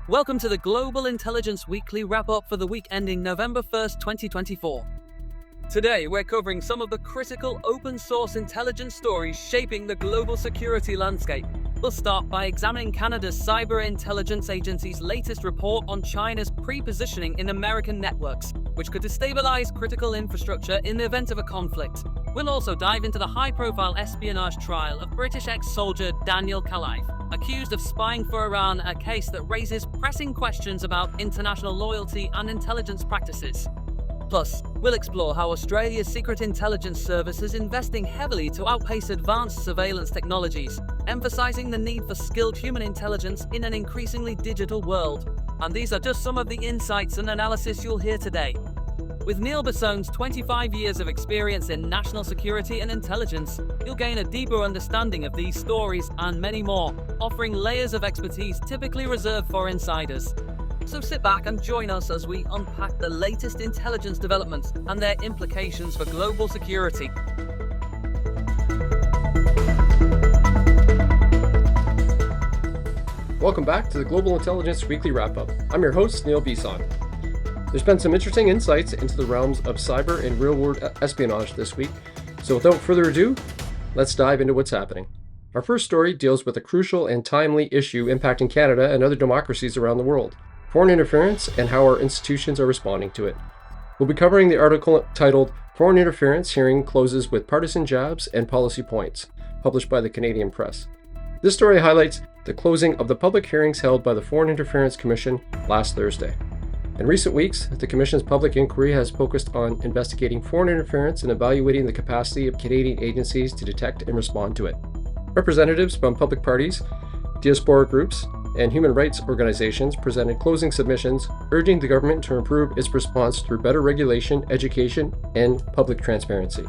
Welcome to the Global Intelligence Weekly Wrap-Up for the week ending November 1st, 2024. Today, we're covering some of the critical open-source intelligence stories shaping the global security landscape. We'll start by examining Canada's Cyber Intelligence Agency's latest report on China's pre-positioning in American networks, which could destabilize critical infrastructure in the event of a conflict. We'll also dive into the high-profile espionage trial of British ex-soldier Daniel Kalaif, accused of spying for Iran, a case that raises pressing questions about international loyalty and intelligence practices. Plus, we'll explore how Australia's Secret Intelligence Service is investing heavily to outpace advanced surveillance technologies, emphasizing the need for skilled human intelligence in an increasingly digital world. And these are just some of the insights and analysis you'll hear today. With Neil Bisson's 25 years of experience in national security and intelligence, you'll gain a deeper understanding of these stories and many more, offering layers of expertise typically reserved for insiders. So sit back and join us as we unpack the latest intelligence developments and their implications for global security. Welcome back to the Global Intelligence Weekly Wrap-Up. I'm your host, Neil Bisson. There's been some interesting insights into the realms of cyber and real-world espionage this week, so without further ado, let's dive into what's happening. Our first story deals with a crucial and timely issue impacting Canada and other democracies around the world: foreign interference and how our institutions are responding to it. We'll be covering the article titled "Foreign Interference Hearing Closes with Partisan Jabs and Policy Points," published by the Canadian Press. This story highlights the closing of the public hearings held by the Foreign Interference Commission last Thursday. In recent weeks, the Commission's public inquiry has focused on investigating foreign interference and evaluating the capacity of Canadian agencies to detect and respond to it. Representatives from public parties, diaspora groups, and human rights organizations presented closing submissions, urging the government to improve its response through better regulation, education, and public transparency.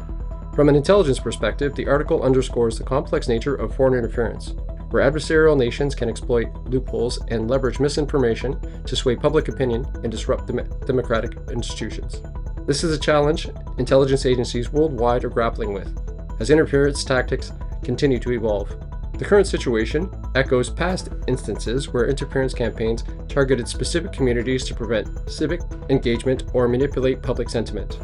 From an intelligence perspective, the article underscores the complex nature of foreign interference, where adversarial nations can exploit loopholes and leverage misinformation to sway public opinion and disrupt democratic institutions. This is a challenge intelligence agencies worldwide are grappling with, as interference tactics continue to evolve. The current situation echoes past instances where interference campaigns targeted specific communities to prevent civic engagement or manipulate public sentiment.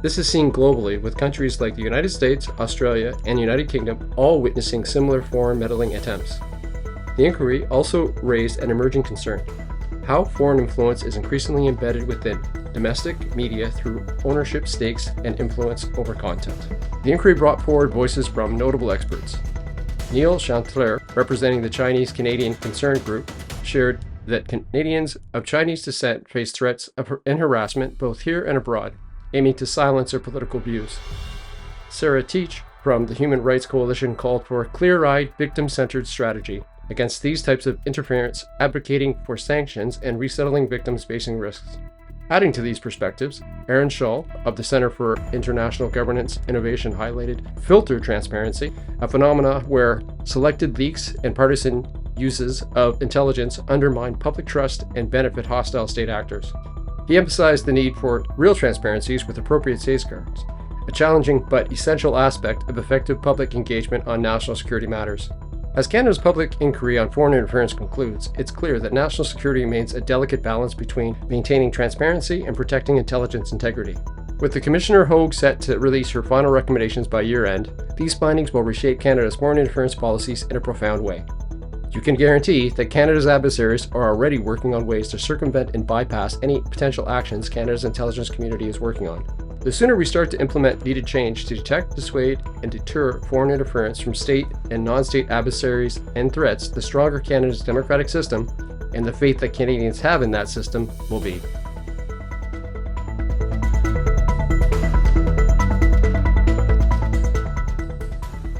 This is seen globally, with countries like the United States, Australia, and United Kingdom all witnessing similar foreign meddling attempts. The inquiry also raised an emerging concern: how foreign influence is increasingly embedded within domestic media through ownership stakes and influence over content. The inquiry brought forward voices from notable experts. Neil Bisson, representing the Chinese-Canadian Concern Group, shared that Canadians of Chinese descent face threats and harassment both here and abroad, aiming to silence their political views. Sarah Teach from the Human Rights Coalition called for a clear-eyed, victim-centered strategy against these types of interference, advocating for sanctions and resettling victims facing risks. Adding to these perspectives, Aaron Shull of the Center for International Governance Innovation highlighted filter transparency, a phenomena where selected leaks and partisan uses of intelligence undermine public trust and benefit hostile state actors. He emphasized the need for real transparencies with appropriate safeguards, a challenging but essential aspect of effective public engagement on national security matters. As Canada's public inquiry on foreign interference concludes, it's clear that national security remains a delicate balance between maintaining transparency and protecting intelligence integrity. With the Commissioner Hogue set to release her final recommendations by year-end, these findings will reshape Canada's foreign interference policies in a profound way. You can guarantee that Canada's adversaries are already working on ways to circumvent and bypass any potential actions Canada's intelligence community is working on. The sooner we start to implement needed change to detect, dissuade, and deter foreign interference from state and non-state adversaries and threats, the stronger Canada's democratic system and the faith that Canadians have in that system will be.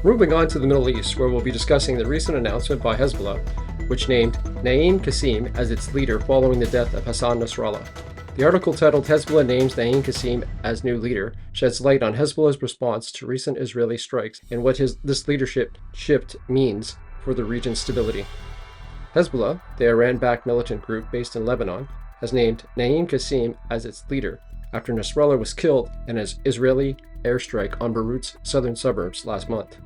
Moving on to the Middle East, where we'll be discussing the recent announcement by Hezbollah, which named Naim Qassem as its leader following the death of Hassan Nasrallah. The article titled "Hezbollah Names Naim Qassem as New Leader" sheds light on Hezbollah's response to recent Israeli strikes and what this leadership shift means for the region's stability. Hezbollah, the Iran-backed militant group based in Lebanon, has named Naim Qassem as its leader, after Nasrallah was killed in an Israeli airstrike on Beirut's southern suburbs last month.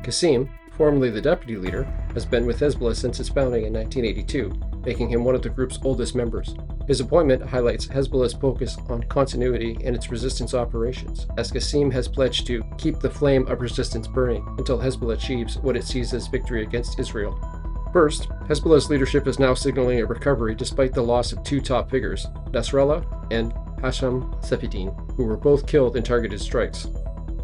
Qassim, formerly the deputy leader, has been with Hezbollah since its founding in 1982, making him one of the group's oldest members. His appointment highlights Hezbollah's focus on continuity in its resistance operations, as Qassim has pledged to keep the flame of resistance burning until Hezbollah achieves what it sees as victory against Israel. First, Hezbollah's leadership is now signaling a recovery despite the loss of two top figures, Nasrallah and Hasham Safieddine, who were both killed in targeted strikes.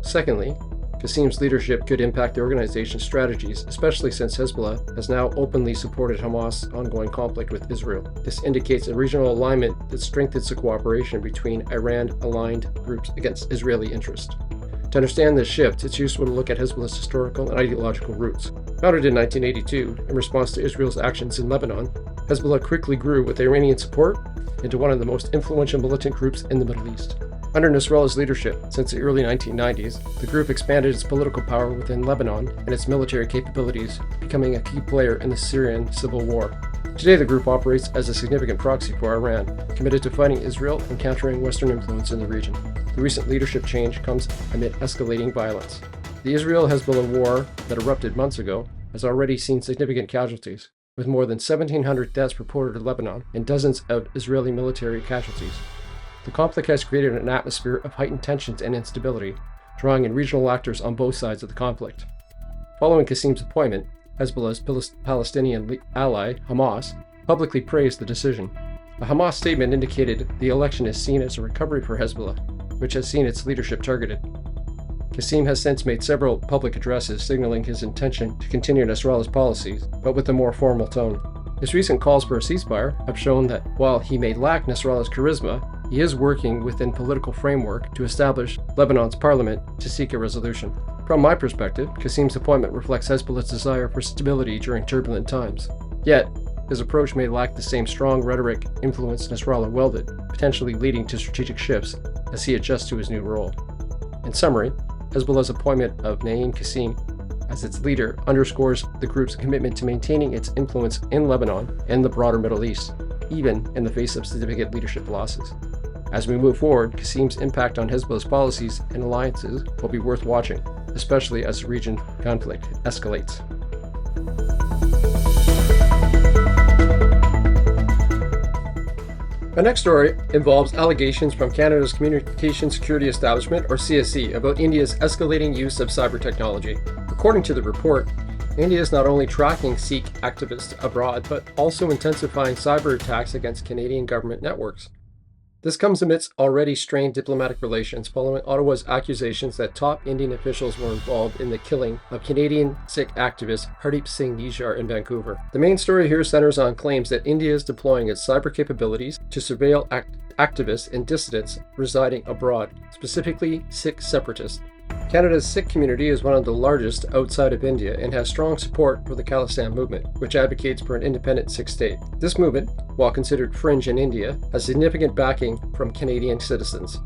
Secondly, Qassim's leadership could impact the organization's strategies, especially since Hezbollah has now openly supported Hamas' ongoing conflict with Israel. This indicates a regional alignment that strengthens the cooperation between Iran-aligned groups against Israeli interests. To understand this shift, it's useful to look at Hezbollah's historical and ideological roots. Founded in 1982 in response to Israel's actions in Lebanon, Hezbollah quickly grew with Iranian support into one of the most influential militant groups in the Middle East. Under Nasrallah's leadership, since the early 1990s, the group expanded its political power within Lebanon and its military capabilities, becoming a key player in the Syrian civil war. Today, the group operates as a significant proxy for Iran, committed to fighting Israel and countering Western influence in the region. The recent leadership change comes amid escalating violence. The Israel-Hezbollah war that erupted months ago has already seen significant casualties, with more than 1,700 deaths reported in Lebanon and dozens of Israeli military casualties. The conflict has created an atmosphere of heightened tensions and instability, drawing in regional actors on both sides of the conflict. Following Qassim's appointment, Hezbollah's Palestinian ally, Hamas, publicly praised the decision. A Hamas statement indicated the election is seen as a recovery for Hezbollah, which has seen its leadership targeted. Qassim has since made several public addresses signaling his intention to continue Nasrallah's policies, but with a more formal tone. His recent calls for a ceasefire have shown that while he may lack Nasrallah's charisma, he is working within political framework to establish Lebanon's parliament to seek a resolution. From my perspective, Qassim's appointment reflects Hezbollah's desire for stability during turbulent times. Yet, his approach may lack the same strong rhetoric influence Nasrallah wielded, potentially leading to strategic shifts as he adjusts to his new role. In summary, Hezbollah's appointment of Naim Qassim as its leader underscores the group's commitment to maintaining its influence in Lebanon and the broader Middle East, even in the face of significant leadership losses. As we move forward, Qassim's impact on Hezbollah's policies and alliances will be worth watching, especially as the region conflict escalates. My next story involves allegations from Canada's Communication Security Establishment, or CSE, about India's escalating use of cyber technology. According to the report, India is not only tracking Sikh activists abroad, but also intensifying cyber attacks against Canadian government networks. This comes amidst already strained diplomatic relations following Ottawa's accusations that top Indian officials were involved in the killing of Canadian Sikh activist Hardeep Singh Nijjar in Vancouver. The main story here centers on claims that India is deploying its cyber capabilities to surveil activists and dissidents residing abroad, specifically Sikh separatists. Canada's Sikh community is one of the largest outside of India and has strong support for the Khalistan movement, which advocates for an independent Sikh state. This movement, while considered fringe in India, has significant backing from Canadian citizens.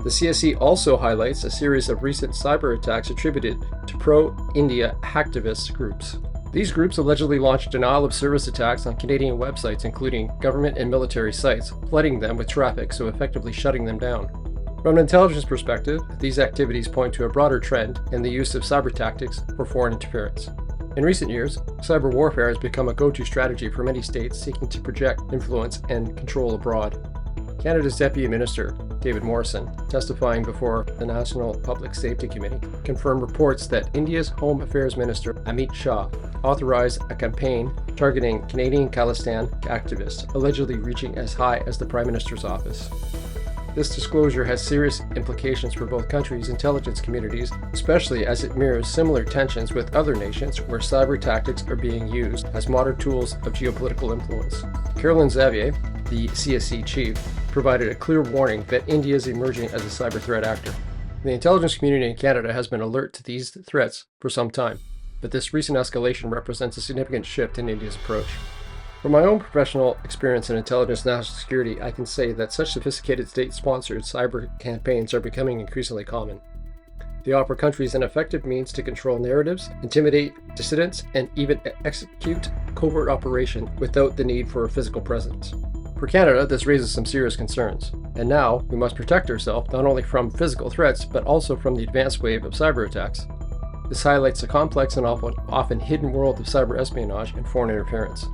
The CSE also highlights a series of recent cyber attacks attributed to pro-India hacktivist groups. These groups allegedly launched denial of service attacks on Canadian websites, including government and military sites, flooding them with traffic, so effectively shutting them down. From an intelligence perspective, these activities point to a broader trend in the use of cyber tactics for foreign interference. In recent years, cyber warfare has become a go-to strategy for many states seeking to project influence and control abroad. Canada's Deputy Minister, David Morrison, testifying before the National Public Safety Committee, confirmed reports that India's Home Affairs Minister, Amit Shah, authorized a campaign targeting Canadian Khalistan activists, allegedly reaching as high as the Prime Minister's office. This disclosure has serious implications for both countries' intelligence communities, especially as it mirrors similar tensions with other nations where cyber tactics are being used as modern tools of geopolitical influence. Caroline Xavier, the CSE chief, provided a clear warning that India is emerging as a cyber threat actor. The intelligence community in Canada has been alert to these threats for some time, but this recent escalation represents a significant shift in India's approach. From my own professional experience in intelligence and national security, I can say that such sophisticated state-sponsored cyber campaigns are becoming increasingly common. They offer countries an effective means to control narratives, intimidate dissidents, and even execute covert operation without the need for a physical presence. For Canada, this raises some serious concerns. And now we must protect ourselves not only from physical threats, but also from the advanced wave of cyber attacks. This highlights the complex and often hidden world of cyber espionage and foreign interference.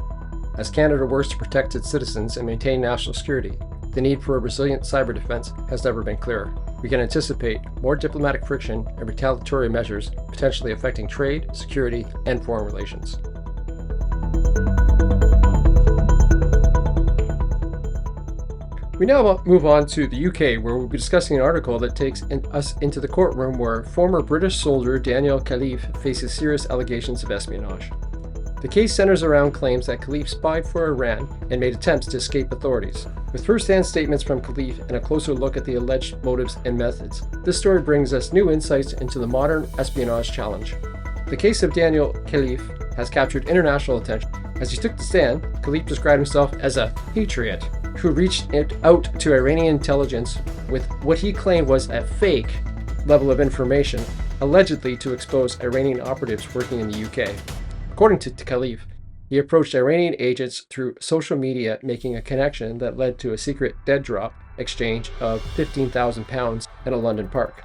As Canada works to protect its citizens and maintain national security, the need for a resilient cyber defense has never been clearer. We can anticipate more diplomatic friction and retaliatory measures potentially affecting trade, security, and foreign relations. We now move on to the UK, where we'll be discussing an article that takes us into the courtroom where former British soldier Daniel Khalif faces serious allegations of espionage. The case centers around claims that Khalif spied for Iran and made attempts to escape authorities. With first-hand statements from Khalif and a closer look at the alleged motives and methods, this story brings us new insights into the modern espionage challenge. The case of Daniel Khalif has captured international attention. As he took the stand, Khalif described himself as a patriot who reached out to Iranian intelligence with what he claimed was a fake level of information, allegedly to expose Iranian operatives working in the UK. According to Khalif, he approached Iranian agents through social media, making a connection that led to a secret dead drop exchange of £15,000 in a London park.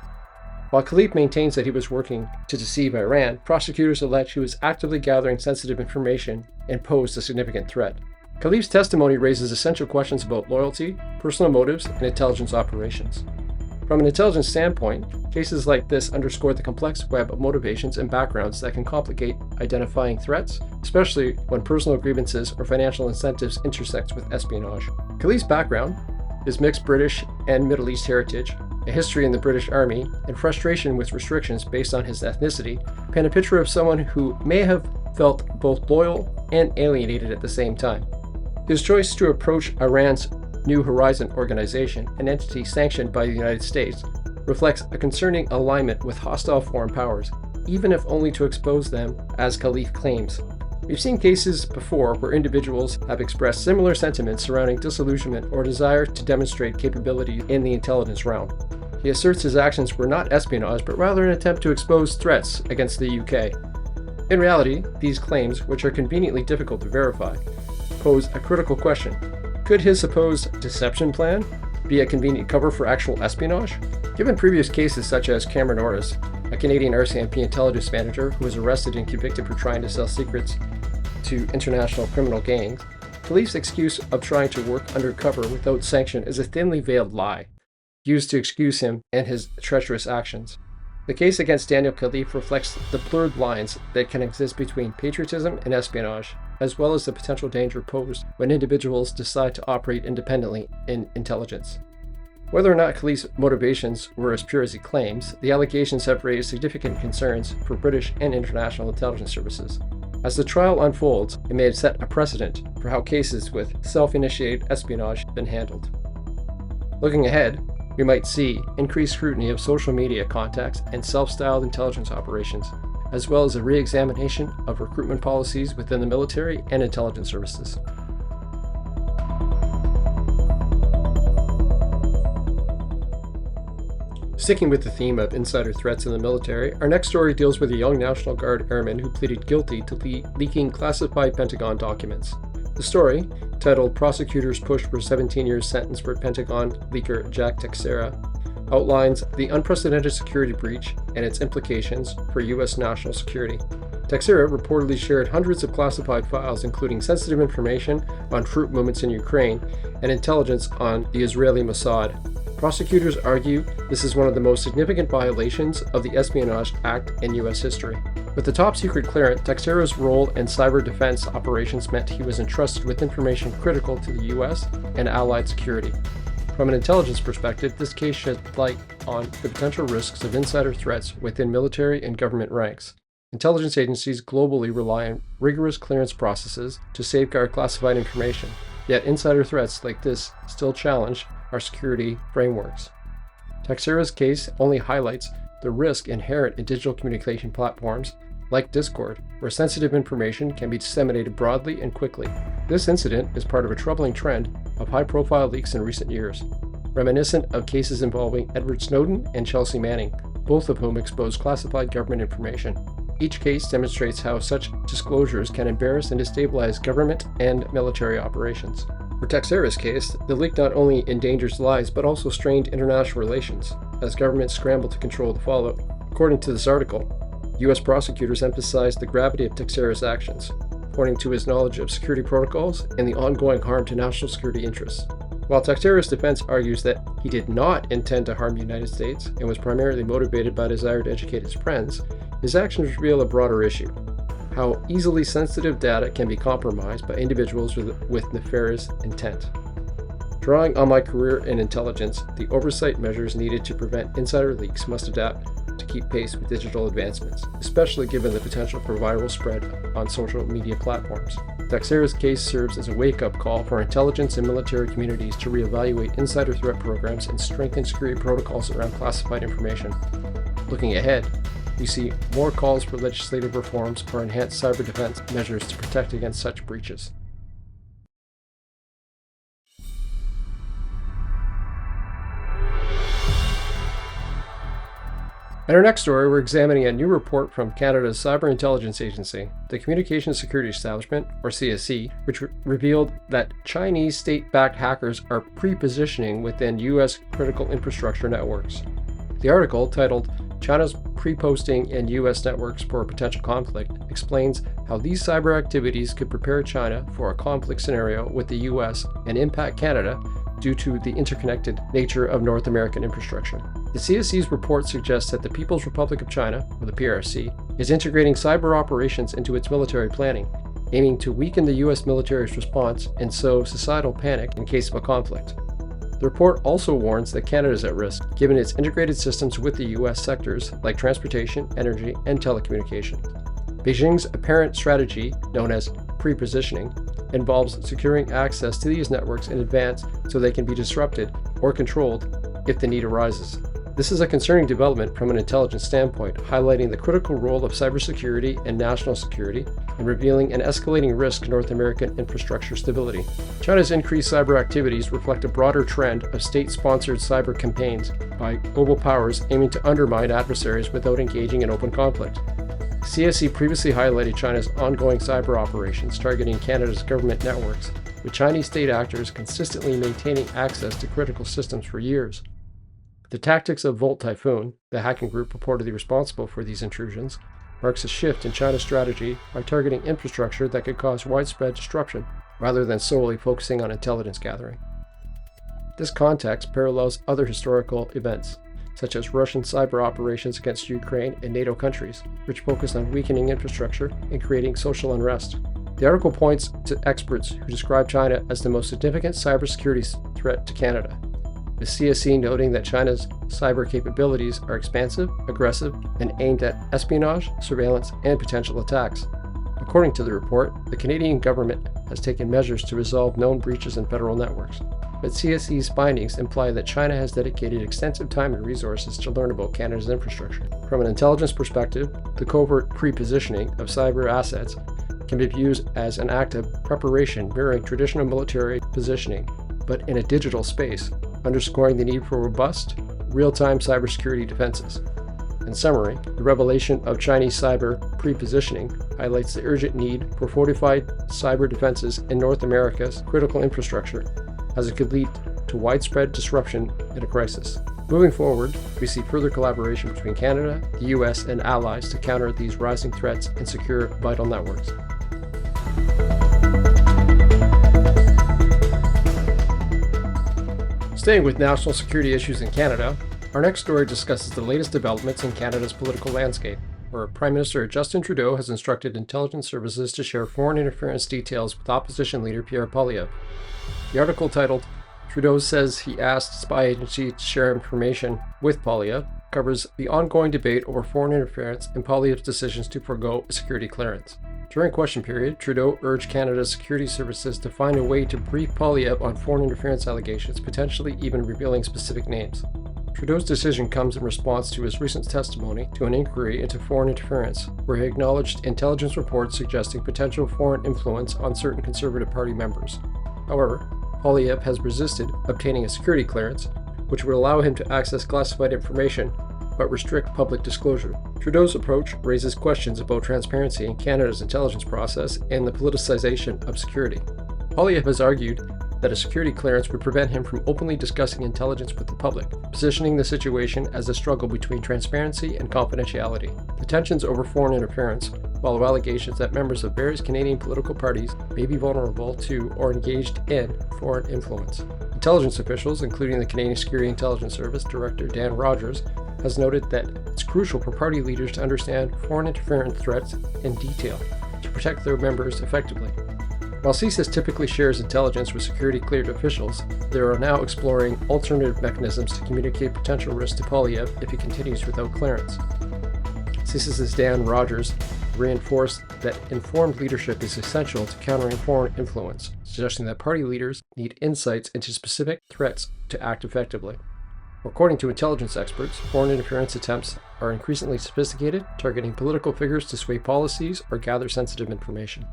While Khalif maintains that he was working to deceive Iran, prosecutors allege he was actively gathering sensitive information and posed a significant threat. Khalif's testimony raises essential questions about loyalty, personal motives, and intelligence operations. From an intelligence standpoint, cases like this underscore the complex web of motivations and backgrounds that can complicate identifying threats, especially when personal grievances or financial incentives intersect with espionage. Khalif's background, his mixed British and Middle East heritage, a history in the British Army, and frustration with restrictions based on his ethnicity paint a picture of someone who may have felt both loyal and alienated at the same time. His choice to approach Iran's New Horizon organization, an entity sanctioned by the United States, reflects a concerning alignment with hostile foreign powers, even if only to expose them, as Khalif claims. We've seen cases before where individuals have expressed similar sentiments surrounding disillusionment or desire to demonstrate capability in the intelligence realm. He asserts his actions were not espionage, but rather an attempt to expose threats against the UK. In reality, these claims, which are conveniently difficult to verify, pose a critical question. Could his supposed deception plan be a convenient cover for actual espionage? Given previous cases such as Cameron Orris, a Canadian RCMP intelligence manager who was arrested and convicted for trying to sell secrets to international criminal gangs, Khalif's excuse of trying to work undercover without sanction is a thinly veiled lie, used to excuse him and his treacherous actions. The case against Daniel Khalif reflects the blurred lines that can exist between patriotism and espionage, as well as the potential danger posed when individuals decide to operate independently in intelligence. Whether or not Khalif's motivations were as pure as he claims, the allegations have raised significant concerns for British and international intelligence services. As the trial unfolds, it may have set a precedent for how cases with self-initiated espionage have been handled. Looking ahead, we might see increased scrutiny of social media contacts and self-styled intelligence operations, as well as a re-examination of recruitment policies within the military and intelligence services. Sticking with the theme of insider threats in the military, our next story deals with a young National Guard airman who pleaded guilty to leaking classified Pentagon documents. The story, titled "Prosecutors Push for 17 Years Sentence for Pentagon Leaker Jack Teixeira," outlines the unprecedented security breach and its implications for U.S. national security. Teixeira reportedly shared hundreds of classified files, including sensitive information on troop movements in Ukraine and intelligence on the Israeli Mossad. Prosecutors argue this is one of the most significant violations of the Espionage Act in U.S. history. With the top-secret clearance, Teixeira's role in cyber defense operations meant he was entrusted with information critical to the U.S. and Allied security. From an intelligence perspective, this case sheds light on the potential risks of insider threats within military and government ranks. Intelligence agencies globally rely on rigorous clearance processes to safeguard classified information, yet insider threats like this still challenge our security frameworks. Teixeira's case only highlights the risk inherent in digital communication platforms like Discord, where sensitive information can be disseminated broadly and quickly. This incident is part of a troubling trend of high-profile leaks in recent years, reminiscent of cases involving Edward Snowden and Chelsea Manning, both of whom exposed classified government information. Each case demonstrates how such disclosures can embarrass and destabilize government and military operations. For Texera's case, the leak not only endangers lives but also strained international relations, as governments scramble to control the fallout. According to this article, U.S. prosecutors emphasized the gravity of Texera's actions, pointing to his knowledge of security protocols and the ongoing harm to national security interests. While Texera's defense argues that he did not intend to harm the United States and was primarily motivated by a desire to educate his friends, his actions reveal a broader issue: how easily sensitive data can be compromised by individuals with nefarious intent. Drawing on my career in intelligence, the oversight measures needed to prevent insider leaks must adapt to keep pace with digital advancements, especially given the potential for viral spread on social media platforms. Texera's case serves as a wake-up call for intelligence and military communities to reevaluate insider threat programs and strengthen security protocols around classified information. Looking ahead, we see more calls for legislative reforms or enhanced cyber defense measures to protect against such breaches. In our next story, we're examining a new report from Canada's Cyber Intelligence Agency, the Communications Security Establishment, or CSE, which revealed that Chinese state-backed hackers are pre-positioning within U.S. critical infrastructure networks. The article, titled China's Pre-Posting in U.S. Networks for a Potential Conflict, explains how these cyber activities could prepare China for a conflict scenario with the U.S. and impact Canada due to the interconnected nature of North American infrastructure. The CSE's report suggests that the People's Republic of China, or the PRC, is integrating cyber operations into its military planning, aiming to weaken the U.S. military's response and sow societal panic in case of a conflict. The report also warns that Canada is at risk, given its integrated systems with the U.S. sectors like transportation, energy, and telecommunications. Beijing's apparent strategy, known as pre-positioning, involves securing access to these networks in advance so they can be disrupted or controlled if the need arises. This is a concerning development from an intelligence standpoint, highlighting the critical role of cybersecurity and national security and revealing an escalating risk to North American infrastructure stability. China's increased cyber activities reflect a broader trend of state-sponsored cyber campaigns by global powers aiming to undermine adversaries without engaging in open conflict. CSE previously highlighted China's ongoing cyber operations targeting Canada's government networks, with Chinese state actors consistently maintaining access to critical systems for years. The tactics of Volt Typhoon, the hacking group purportedly responsible for these intrusions, marks a shift in China's strategy by targeting infrastructure that could cause widespread disruption rather than solely focusing on intelligence gathering. This context parallels other historical events, such as Russian cyber operations against Ukraine and NATO countries, which focused on weakening infrastructure and creating social unrest. The article points to experts who describe China as the most significant cybersecurity threat to Canada, with CSE noting that China's cyber capabilities are expansive, aggressive, and aimed at espionage, surveillance, and potential attacks. According to the report, the Canadian government has taken measures to resolve known breaches in federal networks, but CSE's findings imply that China has dedicated extensive time and resources to learn about Canada's infrastructure. From an intelligence perspective, the covert pre-positioning of cyber assets can be viewed as an act of preparation mirroring traditional military positioning, but in a digital space, underscoring the need for robust, real-time cybersecurity defenses. In summary, the revelation of Chinese cyber pre-positioning highlights the urgent need for fortified cyber defenses in North America's critical infrastructure, as it could lead to widespread disruption in a crisis. Moving forward, we see further collaboration between Canada, the U.S., and allies to counter these rising threats and secure vital networks. Staying with national security issues in Canada, our next story discusses the latest developments in Canada's political landscape, where Prime Minister Justin Trudeau has instructed intelligence services to share foreign interference details with opposition leader Pierre Poilievre. The article, titled Trudeau Says He Asked Spy Agency to Share Information with Poilievre, covers the ongoing debate over foreign interference and Poilievre's decisions to forego a security clearance. During question period, Trudeau urged Canada's security services to find a way to brief Poilievre on foreign interference allegations, potentially even revealing specific names. Trudeau's decision comes in response to his recent testimony to an inquiry into foreign interference, where he acknowledged intelligence reports suggesting potential foreign influence on certain Conservative Party members. However, Poilievre has resisted obtaining a security clearance, which would allow him to access classified information but restrict public disclosure. Trudeau's approach raises questions about transparency in Canada's intelligence process and the politicization of security. Poilievre has argued that a security clearance would prevent him from openly discussing intelligence with the public, positioning the situation as a struggle between transparency and confidentiality. The tensions over foreign interference follow allegations that members of various Canadian political parties may be vulnerable to or engaged in foreign influence. Intelligence officials, including the Canadian Security Intelligence Service Director Dan Rogers, has noted that it's crucial for party leaders to understand foreign interference threats in detail to protect their members effectively. While CSIS typically shares intelligence with security-cleared officials, they are now exploring alternative mechanisms to communicate potential risks to Poilievre if he continues without clearance. CSIS's Dan Rogers reinforced that informed leadership is essential to countering foreign influence, suggesting that party leaders need insights into specific threats to act effectively. According to intelligence experts, foreign interference attempts are increasingly sophisticated, targeting political figures to sway policies or gather sensitive information.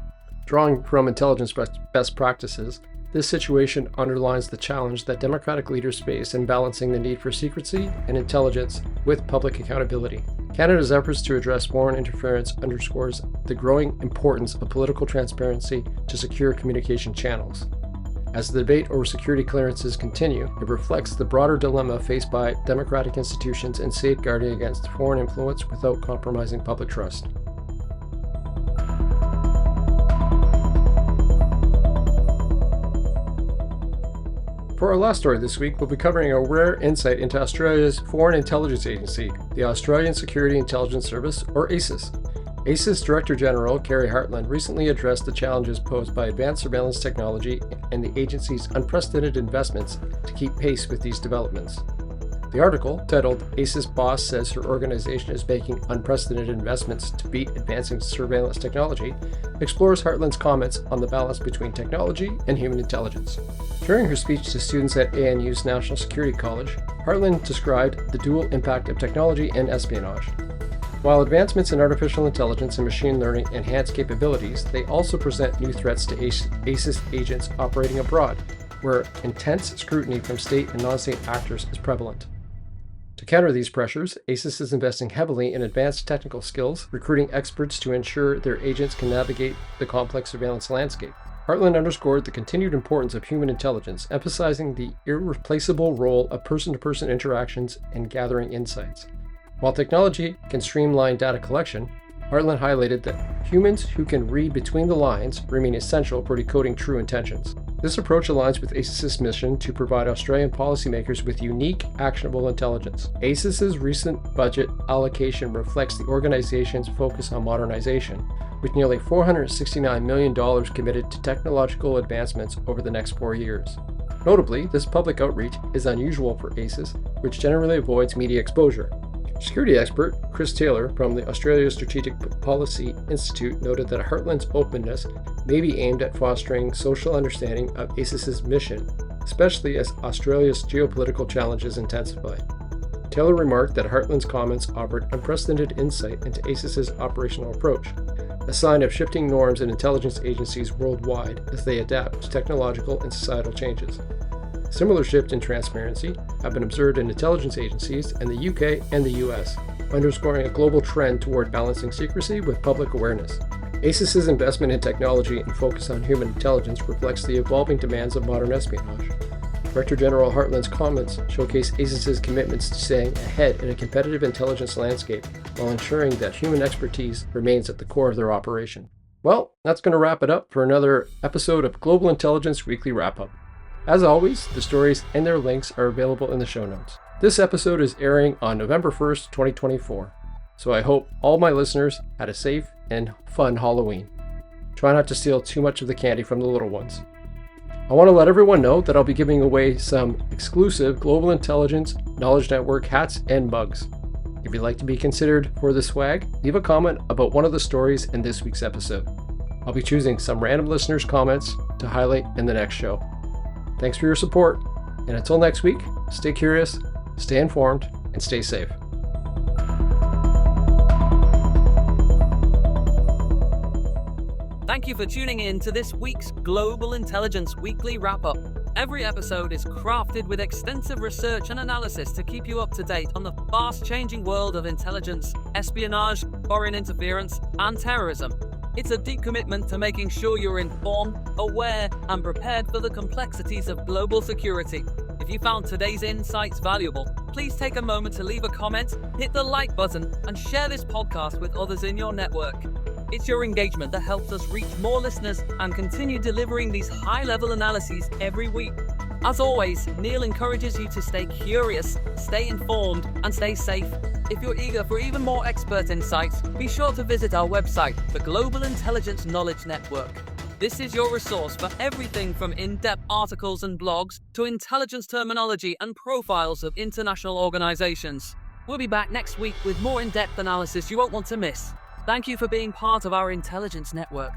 Drawing from intelligence best practices, this situation underlines the challenge that democratic leaders face in balancing the need for secrecy and intelligence with public accountability. Canada's efforts to address foreign interference underscores the growing importance of political transparency to secure communication channels. As the debate over security clearances continue, it reflects the broader dilemma faced by democratic institutions in safeguarding against foreign influence without compromising public trust. For our last story this week, we'll be covering a rare insight into Australia's Foreign Intelligence Agency, the Australian Security Intelligence Service, or ASIS. ASIS Director General Kerry Hartland recently addressed the challenges posed by advanced surveillance technology and the agency's unprecedented investments to keep pace with these developments. The article, titled "ASIS Boss Says Her Organization is Making Unprecedented Investments to Beat Advancing Surveillance Technology," explores Hartland's comments on the balance between technology and human intelligence. During her speech to students at ANU's National Security College, Hartland described the dual impact of technology and espionage. While advancements in artificial intelligence and machine learning enhance capabilities, they also present new threats to ASIS agents operating abroad, where intense scrutiny from state and non-state actors is prevalent. To counter these pressures, ASIS is investing heavily in advanced technical skills, recruiting experts to ensure their agents can navigate the complex surveillance landscape. Hartland underscored the continued importance of human intelligence, emphasizing the irreplaceable role of person-to-person interactions and gathering insights. While technology can streamline data collection, Hartland highlighted that humans who can read between the lines remain essential for decoding true intentions. This approach aligns with ASIS's mission to provide Australian policymakers with unique, actionable intelligence. ASIS's recent budget allocation reflects the organization's focus on modernization, with nearly $469 million committed to technological advancements over the next 4 years. Notably, this public outreach is unusual for ASIS, which generally avoids media exposure. Security expert Chris Taylor from the Australia Strategic Policy Institute noted that Hartland's openness may be aimed at fostering social understanding of ASIS's mission, especially as Australia's geopolitical challenges intensify. Taylor remarked that Hartland's comments offered unprecedented insight into ASIS's operational approach, a sign of shifting norms in intelligence agencies worldwide as they adapt to technological and societal changes. Similar shifts in transparency have been observed in intelligence agencies in the UK and the US, underscoring a global trend toward balancing secrecy with public awareness. ASIS's investment in technology and focus on human intelligence reflects the evolving demands of modern espionage. Director General Hartland's comments showcase ASIS's commitments to staying ahead in a competitive intelligence landscape while ensuring that human expertise remains at the core of their operation. Well, that's going to wrap it up for another episode of Global Intelligence Weekly Wrap-Up. As always, the stories and their links are available in the show notes. This episode is airing on November 1st, 2024, so I hope all my listeners had a safe and fun Halloween. Try not to steal too much of the candy from the little ones. I want to let everyone know that I'll be giving away some exclusive Global Intelligence Knowledge Network hats and mugs. If you'd like to be considered for the swag, leave a comment about one of the stories in this week's episode. I'll be choosing some random listeners' comments to highlight in the next show. Thanks for your support, and until next week, stay curious, stay informed, and stay safe. Thank you for tuning in to this week's Global Intelligence Weekly Wrap-Up. Every episode is crafted with extensive research and analysis to keep you up to date on the fast-changing world of intelligence, espionage, foreign interference, and terrorism. It's a deep commitment to making sure you're informed, aware, and prepared for the complexities of global security. If you found today's insights valuable, please take a moment to leave a comment, hit the like button, and share this podcast with others in your network. It's your engagement that helps us reach more listeners and continue delivering these high-level analyses every week. As always, Neil encourages you to stay curious, stay informed, and stay safe. If you're eager for even more expert insights, be sure to visit our website, the Global Intelligence Knowledge Network. This is your resource for everything from in-depth articles and blogs to intelligence terminology and profiles of international organizations. We'll be back next week with more in-depth analysis you won't want to miss. Thank you for being part of our intelligence network.